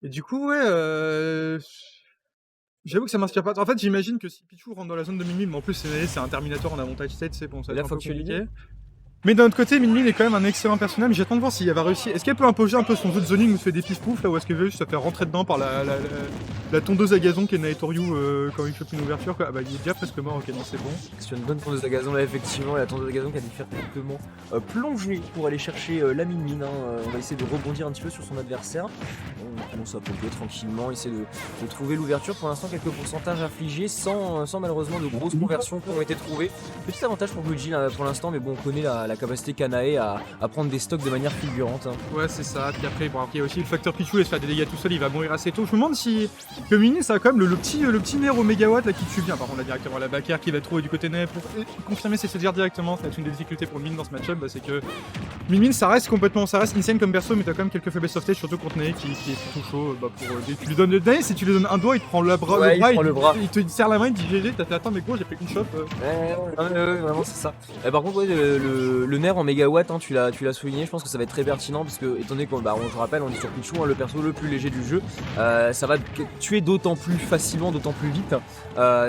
Et du coup, ouais, j'avoue que ça m'inspire pas. En fait, j'imagine que si Pichu rentre dans la zone de Min Min, mais en plus c'est un Terminator en avantage state, c'est bon, ça Et va là, être un faut peu que tu élimines. compliqué. Mais d'un autre côté, Min Min est quand même un excellent personnage, mais j'attends de voir si elle va réussir. Est-ce qu'elle peut imposer un peu son jeu de zoning où se fait des pif pouf là, ou est-ce qu'elle veut juste se faire rentrer dedans par la tondeuse à gazon qui est Naetoryu quand il chope une ouverture quoi. Ah bah il est déjà presque mort, ok non c'est bon. Sur une bonne tondeuse à gazon là effectivement, et la tondeuse à gazon qui a directement plongé pour aller chercher la Min Min. On va essayer de rebondir un petit peu sur son adversaire. On commence à pomper tranquillement, essayer de trouver l'ouverture. Pour l'instant quelques pourcentages infligés sans malheureusement de grosses conversions qui ont été trouvées. Petit avantage pour Luigi là, pour l'instant, mais bon on connaît la capacité Kanae à prendre des stocks de manière fulgurante. Ouais c'est ça, puis après bon, il y a aussi le facteur Pichu, il se fait des dégâts tout seul, il va mourir assez tôt. Je me demande si que Min Min ça a quand même le petit nerf au mégawatt là qui tue bien. Par contre là directement la backer qui va trouver du côté nerf pour confirmer ses dire directement. Ça va être une des difficultés pour Min dans ce match-up, bah, c'est que Min Min ça reste insane comme perso, mais t'as quand même quelques faiblesses of stage, surtout contre Nae qui est plutôt chaud. Bah, tu lui donnes le Nae, si tu lui donnes un doigt, il te prend le bras, Ouais, il prend il te serre la main, il te dit GG, t'as fait attends mais gros j'ai pris une shot. Ouais, vraiment c'est ça. Par contre ouais, le nerf en mégawatt, tu l'as souligné, je pense que ça va être très pertinent parce que étant donné qu'on je rappelle on est sur Pichu, le perso le plus léger du jeu, ça va tuer d'autant plus facilement, d'autant plus vite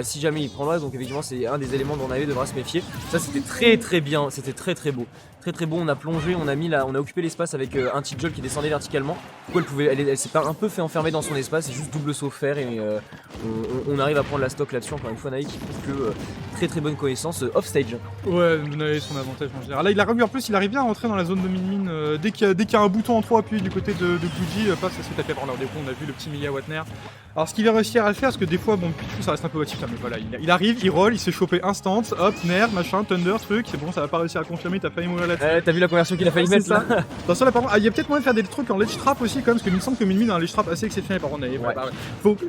si jamais il prend l'oise, donc effectivement c'est un des éléments dont on devra se méfier. Ça c'était très bien, c'était très beau. Très beau, on a plongé, on a occupé l'espace avec un petit job qui descendait verticalement. Du coup elle s'est pas un peu fait enfermer dans son espace, c'est juste double saut faire et on arrive à prendre la stock là-dessus. Encore une fois Nae qui prouve que très bonne connaissance off stage. Ouais, Nae son avantage en général. Là il a revu en plus, il arrive bien à rentrer dans la zone de Min Min dès qu'il y a un bouton en 3 appuyé du côté de Guji, passe ça se fait taper par l'heure. Des fois on a vu le petit mégawatt nerf. Alors ce qu'il va réussir à faire, parce que des fois bon Pichu ça reste un peu votif, mais voilà, il arrive, il roll, il s'est chopé instant, hop, nerf, machin, thunder, truc, c'est bon, ça va pas réussir à confirmer, t'as failli mourir là-dessus. T'as vu la conversion qu'il a failli mettre ça. là. Attention là par contre, il y a peut-être moyen de faire des trucs en ledge trap aussi quand même, parce qu'il me semble que Min Min a un ledge trap assez exceptionnel par contre.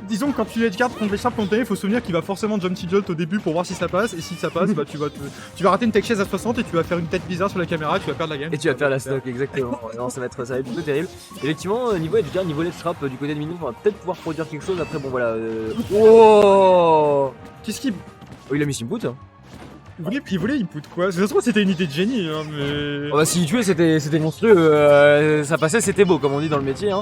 Disons que quand tu ledge guard contre ledge trap contre Nae, faut se souvenir qu'il va forcément jump jolt au début pour voir si ça passe, et si ça passe, bah tu vas rater une tech chaise à 60 et tu vas faire une tête bizarre sur la caméra, et tu vas perdre la game. Et tu vas faire la stock, exactement. Non, ça va être plutôt terrible. Effectivement, niveau edge guard, niveau ledge trap du côté de Min Min, on va peut-être pouvoir produire quelque chose. Après, bon voilà. Oh, Qu'est-ce qu'il. oh, il a mis Simput. Il voulait input quoi? Ça se trouve c'était une idée de génie, hein, mais. Oh bah s'il tuait c'était monstrueux, ça passait, c'était beau comme on dit dans le métier.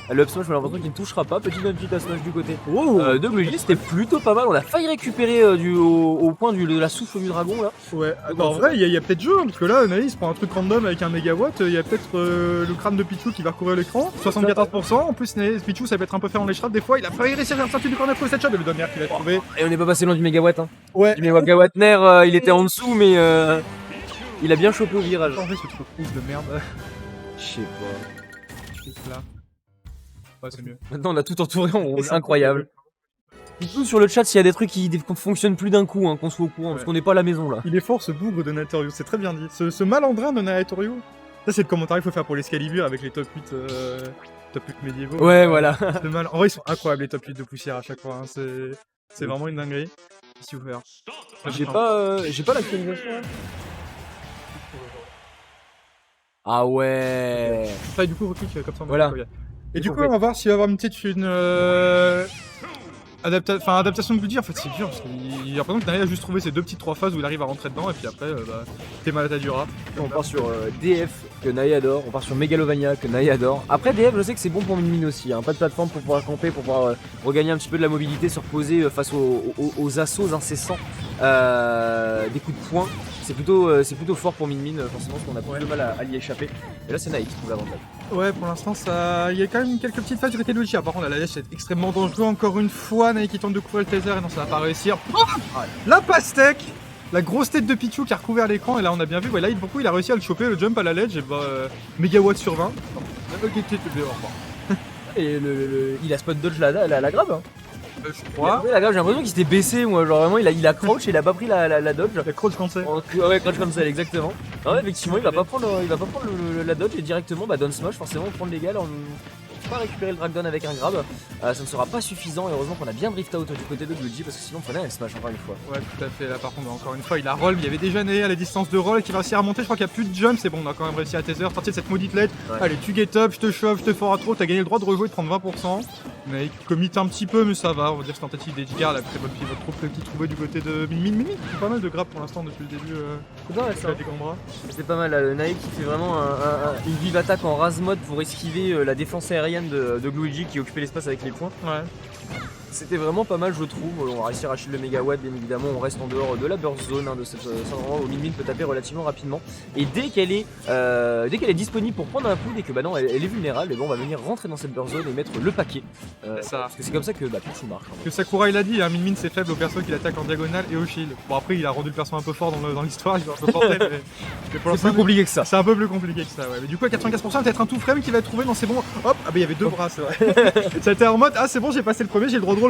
Le up smash, j'ai l'impression qu'il ne touchera pas. Petit up smash du côté de Luigi, c'était plutôt pas mal. On a failli récupérer au point de la souffle du dragon là. Ouais, en vrai il y a peut-être jeu, hein, parce que là Nae se prend un truc random avec un mégawatt, il y a peut-être le crâne de Pichu qui va recourir l'écran, 74%, en plus Pichu ça peut être un peu fait en l'échappe des fois, il a failli réussir à faire sortir du corner pour cette shot, et le dernier qui va trouver. Et on n'est pas passé loin du mégawatt. Ouais. Du mégawatt nerf, il était en dessous, mais il a bien chopé au virage. En fait, ce truc de merde. Je sais pas. Là. Ouais, c'est mieux. Maintenant, on a tout entouré en rouge, incroyable. Dites-nous sur le chat s'il y a des trucs qui fonctionnent plus d'un coup, qu'on soit au courant, parce qu'on n'est pas à la maison là. Il est fort ce bougre de Naetoryu, c'est très bien dit. Ce malandrin de Naetoryu. Ça, c'est le commentaire qu'il faut faire pour l'Excalibur avec les top 8, top 8 médiévaux. Ouais, voilà. C'est mal. En vrai, ils sont incroyables les top 8 de poussière à chaque fois. Hein. C'est vraiment une dinguerie. Qu'est-ce qu'il faut faire? J'ai pas l'actualisation. Ah ouais. Ça, du coup, reclique comme ça. Voilà. Et du coup, on va voir s'il va y avoir une adaptation de Bloody. En fait, c'est dur parce qu'il a l'impression que Nae a juste trouvé ces deux petites 3 phases où il arrive à rentrer dedans, et puis après, t'es mal à du rap. On part sur DF que Nae adore, on part sur Megalovania que Nae adore. Après DF, je sais que c'est bon pour Min Min aussi, pas de plateforme pour pouvoir camper, pour pouvoir regagner un petit peu de la mobilité, se reposer face aux assauts incessants des coups de poing. C'est plutôt fort pour Min Min, forcément, parce qu'on a plus de mal à l'y échapper. Et là, c'est Nae qui trouve l'avantage. Ouais, pour l'instant, il y a quand même quelques petites phases du côté de Luigi. Par contre, la lèche est extrêmement dangereux. Encore une fois, Nae qui tente de couvrir le taser, et non, ça va pas réussir. Oh, la pastèque! La grosse tête de Pichu qui a recouvert l'écran, et là on a bien vu, là il a réussi à le choper, le jump à la ledge, et mégawatt sur 20. Et il a spot dodge la grab. Je crois. La grab, j'ai l'impression qu'il s'était baissé, moi, genre vraiment il a crouch et il a pas pris la dodge. La crouch cancel. Ouais, crouch cancel, exactement. Ouais, effectivement, il va pas prendre la dodge et directement down smash, forcément prendre l'égal en pas récupérer le drag down avec un grab. Ça ne sera pas suffisant, et heureusement qu'on a bien drift out du côté de Luigi, parce que sinon on prenait un smash encore une fois. Ouais, tout à fait. Là par contre, encore une fois, il a roll, il y avait déjà Nae à la distance de roll qui va réussir à monter. Je crois qu'il n'y a plus de jump, c'est bon, on a quand même réussi à taser, sortir de cette maudite LED. Ouais. Allez, tu get up, je te chauffe, je te fore à trop, t'as gagné le droit de rejouer de prendre 20%. Mais il commit un petit peu, mais ça va, on va dire que c'est tentative d'edgeguard, la très bonne pivot trop petit trouvé du côté de Min Min. C'est pas mal de grab pour l'instant depuis le début. C'est pas mal, Nae qui fait vraiment une vive attaque en rase mode pour esquiver la défense aérienne Ryan de Luigi qui occupait l'espace avec les points. Ouais. C'était vraiment pas mal, je trouve. On va réussir à acheter le mégawatt, bien évidemment. On reste en dehors de la burst zone, de cet endroit où Min peut taper relativement rapidement. Et dès qu'elle est disponible pour prendre un coup, dès que non, elle est vulnérable, et bon, on va venir rentrer dans cette burst zone et mettre le paquet. Ça. Parce que c'est comme ça que Pichu marche. Que Sakura il a dit, hein, Min c'est faible au perso qui l'attaque en diagonale et au shield. Bon après il a rendu le perso un peu fort dans l'histoire, il va un peu porter, mais pour C'est plus compliqué que ça. c'est un peu plus compliqué que ça, ouais. Mais du coup à 95% peut-être un tout frame qui va être trouvé dans ses bons. Hop, ah bah il y avait deux bras, c'est vrai. C'était en mode ah c'est bon j'ai passé le premier, j'ai le droit de roll.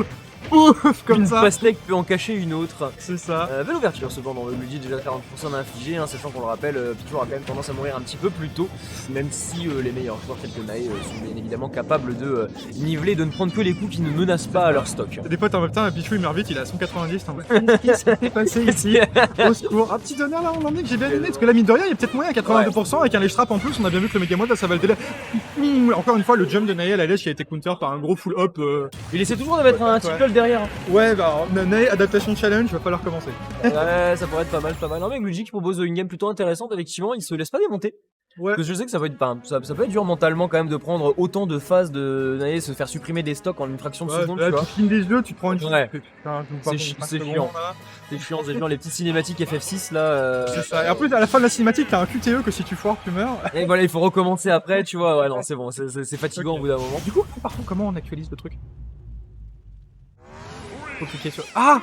Ouf, comme Une ça. pastèque peut en cacher une autre. C'est ça. Belle ouverture cependant, le Luigi déjà 40% d'infligé, sachant qu'on le rappelle, Pichu aura quand même tendance à mourir un petit peu plus tôt, même si les meilleurs joueurs tels que Nae sont bien évidemment capables de niveler, de ne prendre que les coups qui ne menacent pas leur stock. Des potes en même temps, Pichou il meurt vite, il est à 190, t'en vois. Qu'est-ce qui s'est passé ici? Au secours. Un petit honneur là, on en est que j'ai bien aimé, parce que là mine de rien, il y a peut-être moyen à 82%, avec un ledge trap en plus, on a bien vu que le Megamod là ça va le délai. Encore une fois, le jump de Nae à la ledge qui a été counter par un gros full up. Il essaie toujours de mettre un tickle derrière. Ouais, bah Nae Adaptation Challenge, va falloir commencer. Ouais, ça pourrait être pas mal, pas mal. Non mais Luigi qui propose une game plutôt intéressante, effectivement, il se laisse pas démonter. Ouais. Parce que je sais que ça peut être dur mentalement quand même de prendre autant de phases de Nae, se faire supprimer des stocks en une fraction de seconde, là, tu vois. tu filmes des jeux, tu te prends une Ouais. Putain, C'est chiant. C'est chiant, les petites cinématiques FF6 là. C'est ça. Et en plus, à la fin de la cinématique, t'as un QTE que si tu foires, tu meurs. Et voilà, il faut recommencer après, tu vois. Ouais, non, c'est bon, c'est fatigant Ok. au bout d'un moment. Du coup, par contre, comment on actualise le truc? Faut cliquer sur. Ah!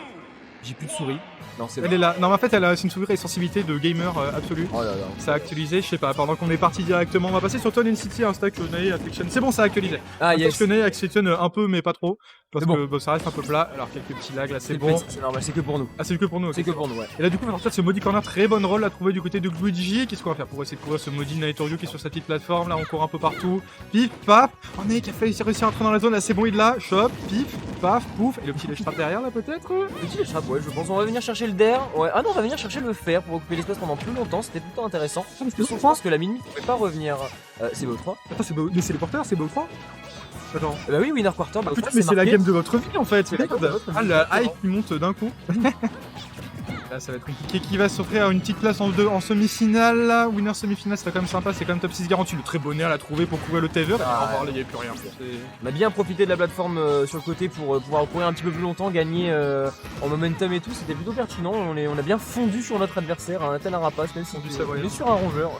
J'ai plus de souris. Non, c'est Elle bon. est là. Non, mais en fait, elle a une souris et sensibilité de gamer absolue. Oh là là. Ça a actualisé, je sais pas, pendant qu'on est parti directement. On va passer sur Tone City, un stack Nae Affliction. C'est bon, ça a actualisé. Ah yes. Parce que Nae Affliction un peu, mais pas trop. Parce C'est bon. que bon, ça reste un peu plat. Alors, quelques petits lags là, c'est bon. C'est normal, c'est que pour nous. Ah, c'est que pour nous, ok. C'est que pour nous, ouais. Et là, du coup, on va sortir de ce maudit corner, très bonne roll à trouver du côté de Luigi. Qu'est-ce qu'on va faire pour essayer de courir ce maudit Naitorio qui est sur sa petite plateforme? Là, on court un peu partout. Pif, paf. On est qui a failli réussir à entrer dans la zone. Là, c'est bon, il l'a. Chop, pif, paf, pouf. Et le petit ledge trap derrière, là, peut-être? Petit les trappes, ouais, je pense. On va venir chercher le der. Ouais. Ah non, on va venir chercher le fer pour occuper l'espace pendant plus longtemps. C'était plutôt intéressant. Je pense que la mini ne pouvait pas revenir. C'est BO3. Attends, mais c'est les porteurs, c'est BO3? Attends. Bah oui, Winner Quarter. Ah, putain, mais c'est la game de votre vie en fait. C'est la game de votre vie. Ah, la hype qui monte d'un coup. Là, ça va être compliqué. Qui va s'offrir une petite place en semi-finale là? Winner semi-finale, c'est quand même sympa. C'est quand même top 6 garanti. Le très bon air à trouver pour courir le taver. Ah, Là, il n'y avait plus rien. On a bien profité de la plateforme sur le côté pour pouvoir courir un petit peu plus longtemps, gagner en momentum et tout. C'était plutôt pertinent. On a bien fondu sur notre adversaire, un tel un rapace, même si on est sur un rongeur.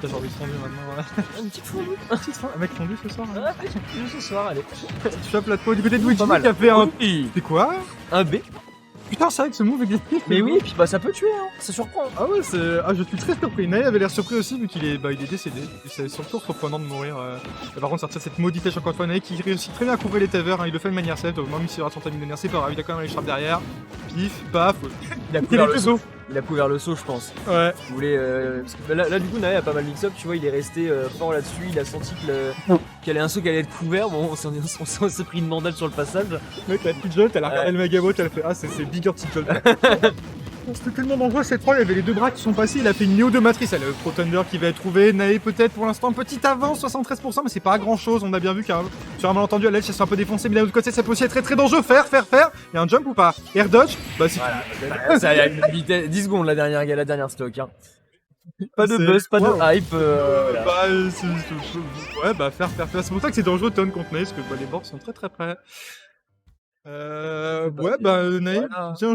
T'as envie de fondu maintenant. Une petite fondue. Un mec fondu ce soir. Ah, j'ai fondu ce soir, allez. Tu chopes la peau du côté de Luigi Pas mal. qui a fait un. Oui. C'est quoi? Un B. Putain, c'est vrai que ce move existe. Mais oui, et puis bah ça peut tuer, hein. Ça surprend. Ah ouais, je suis très surpris. Nae avait l'air surpris aussi vu qu'il est décédé. Et c'est surtout surprenant de mourir. Et par contre, sortir cette maudite flèche encore une fois, Nae qui réussit très bien à couvrir les tavers. Il le fait de manière safe, donc même s'il aura son timing de nerf, c'est pas grave. Il a quand même les trappes derrière. Pif, paf. Il a Il couvert est le plus saut. haut. Il a couvert le saut, je pense. Ouais. Il voulait, parce que là, du coup, Nae a pas mal mix-up, tu vois, il est resté fort là-dessus, il a senti qu'il allait un saut qui allait être couvert, bon, on s'est pris une mandale sur le passage. Mec, la petite jolt, elle a regardé le Megabot, elle a fait ah, c'est bigger petite jolt. C'était tellement dangereux cette troll, il y avait les deux bras qui sont passés, il a fait une Néo de matrice, elle a le Pro Thunder qui va être trouvé, Nae peut-être pour l'instant, petite avance, 73%, mais c'est pas grand chose, on a bien vu qu'un sur un malentendu à l'edge, ça s'est un peu défoncé, mais d'un autre côté, ça peut aussi être très très dangereux, faire, il y a un jump ou pas? Air dodge? Bah si. Voilà, ça a une vitesse, 10 secondes la dernière stock, hein. Pas de buzz, pas de hype. Voilà. Ouais, bah faire, c'est pour ça que c'est dangereux de turn contre Nae, parce que bah, les bords sont très très près. Ouais, bah Nae, Voilà. tiens,